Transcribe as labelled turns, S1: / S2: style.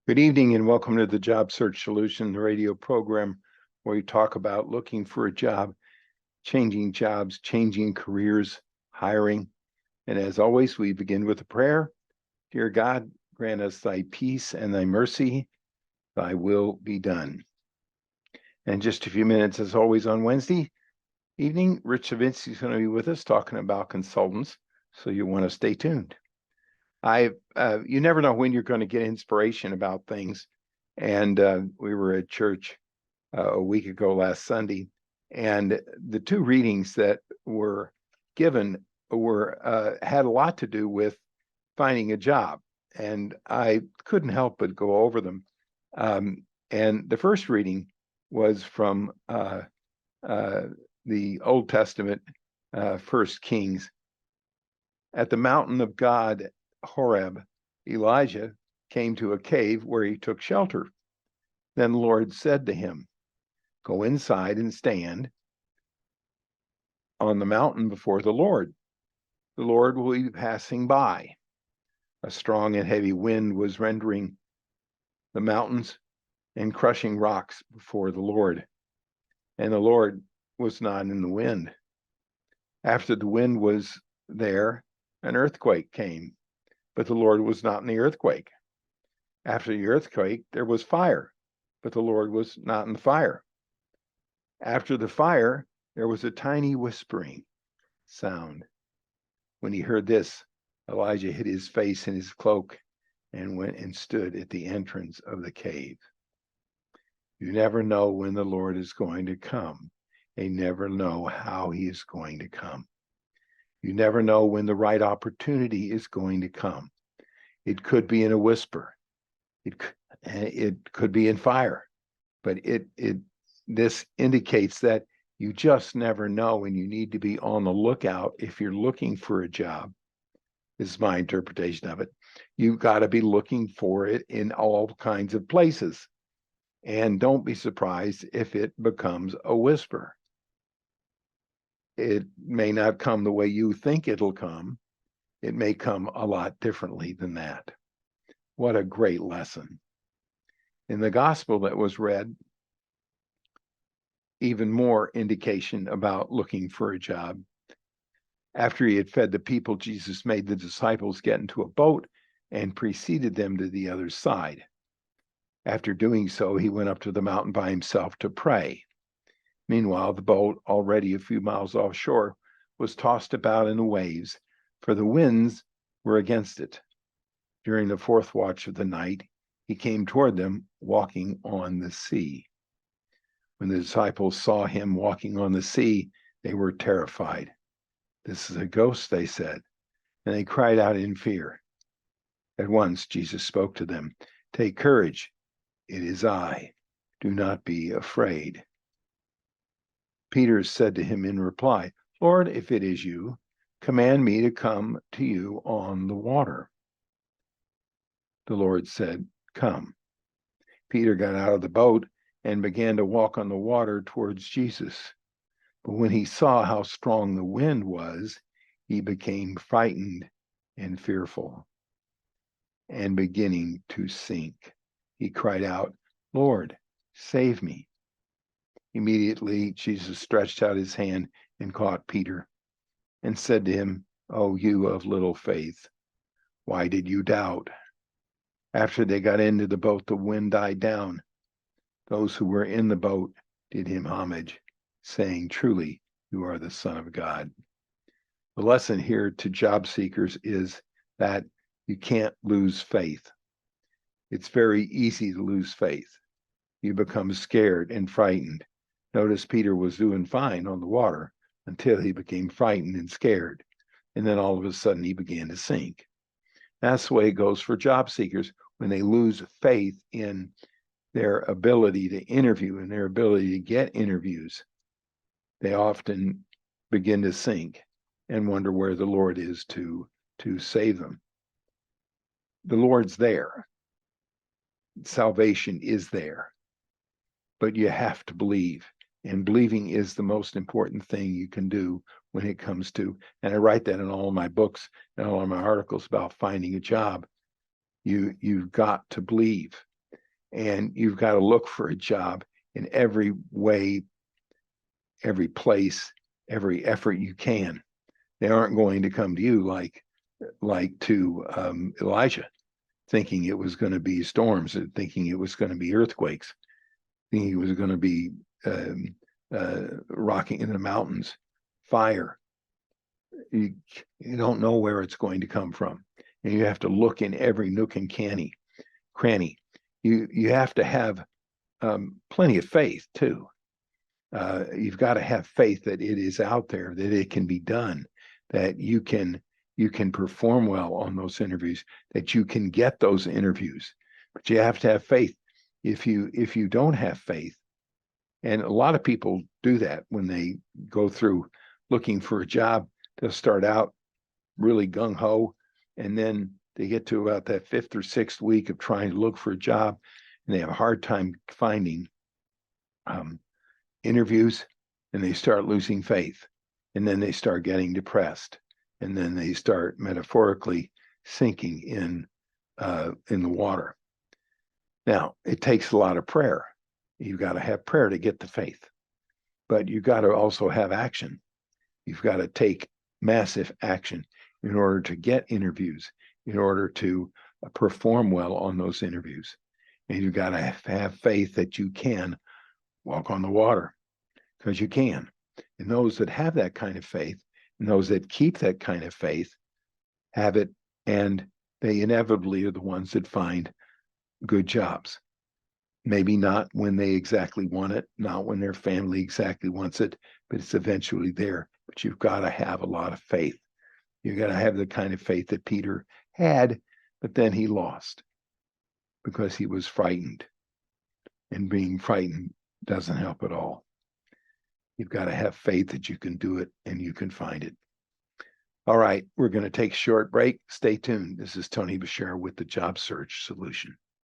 S1: Good evening and welcome to the Job Search Solution radio program, where we talk about looking for a job, changing jobs, changing careers, hiring. And as always, we begin with a prayer. Dear God, grant us thy peace and thy mercy, thy will be done. And just a few minutes, as always, on Wednesday evening, Rich Savinsky is going to be with us talking about consultants. So you want to stay tuned. You never know when you're going to get inspiration about things. And we were at church a week ago last Sunday, and the two readings that were given were had a lot to do with finding a job, and I couldn't help but go over them. And the first reading was from the Old Testament, First Kings. At the mountain of God, Horeb, Elijah came to a cave where he took shelter. Then the Lord said to him, "Go inside and stand on the mountain before the Lord. The Lord will be passing by." A strong and heavy wind was rending the mountains and crushing rocks before the Lord, and the Lord was not in the wind. After the wind was there, an earthquake came, but the Lord was not in the earthquake. After the earthquake, there was fire, but the Lord was not in the fire. After the fire, there was a tiny whispering sound. When he heard this, Elijah hid his face in his cloak and went and stood at the entrance of the cave. You never know when the Lord is going to come. You never know how he is going to come. You never know when the right opportunity is going to come. It could be in a whisper. It could be in fire, but this indicates that you just never know, and you need to be on the lookout if you're looking for a job. This is my interpretation of it. You've got to be looking for it in all kinds of places, and don't be surprised if it becomes a whisper. It may not come the way you think it'll come. It may come a lot differently than that. What a great lesson. In the gospel that was read, even more indication about looking for a job. After he had fed the people, Jesus made the disciples get into a boat and preceded them to the other side. After doing so, he went up to the mountain by himself to pray. Meanwhile, the boat, already a few miles offshore, was tossed about in the waves, for the winds were against it. During the fourth watch of the night, he came toward them, walking on the sea. When the disciples saw him walking on the sea, they were terrified. "This is a ghost," they said, and they cried out in fear. At once Jesus spoke to them. "Take courage, it is I. Do not be afraid." Peter said to him in reply, "Lord, if it is you, command me to come to you on the water." The Lord said, "Come." Peter got out of the boat and began to walk on the water towards Jesus. But when he saw how strong the wind was, he became frightened and fearful. And beginning to sink, he cried out, "Lord, save me." Immediately, Jesus stretched out his hand and caught Peter and said to him, "Oh, you of little faith, why did you doubt?" After they got into the boat, the wind died down. Those who were in the boat did him homage, saying, "Truly, you are the Son of God." The lesson here to job seekers is that you can't lose faith. It's very easy to lose faith. You become scared and frightened. Notice Peter was doing fine on the water until he became frightened and scared. And then all of a sudden he began to sink. That's the way it goes for job seekers when they lose faith in their ability to interview and their ability to get interviews. They often begin to sink and wonder where the Lord is to save them. The Lord's there. Salvation is there. But you have to believe. And believing is the most important thing you can do when it comes to, and I write that in all of my books and all of my articles about finding a job. You've got to believe. and you've got to look for a job in every way, every place, every effort you can. They aren't going to come to you like to Elijah, thinking it was going to be storms, thinking it was going to be earthquakes, thinking it was going to be rocking in the mountains, fire. You don't know where it's going to come from, and you have to look in every nook and cranny. You have to have plenty of faith too. You've got to have faith that it is out there, that it can be done, that you can perform well on those interviews, that you can get those interviews. But you have to have faith. If you don't have faith, and a lot of people do that when they go through looking for a job, they'll start out really gung-ho, and then they get to about that 5th or 6th week of trying to look for a job, and they have a hard time finding interviews, and they start losing faith, and then they start getting depressed, and then they start metaphorically sinking in the water. Now, it takes a lot of prayer. You've got to have prayer to get the faith, but you've got to also have action. You've got to take massive action in order to get interviews, in order to perform well on those interviews. And you've got to have faith that you can walk on the water, because you can. And those that have that kind of faith, and those that keep that kind of faith, have it, and they inevitably are the ones that find good jobs. Maybe not when they exactly want it, not when their family exactly wants it, but it's eventually there. But you've got to have a lot of faith. You've got to have the kind of faith that Peter had, but then he lost because he was frightened. And being frightened doesn't help at all. You've got to have faith that you can do it and you can find it. All right, we're going to take a short break. Stay tuned. This is Tony Bashir with the Job Search Solution.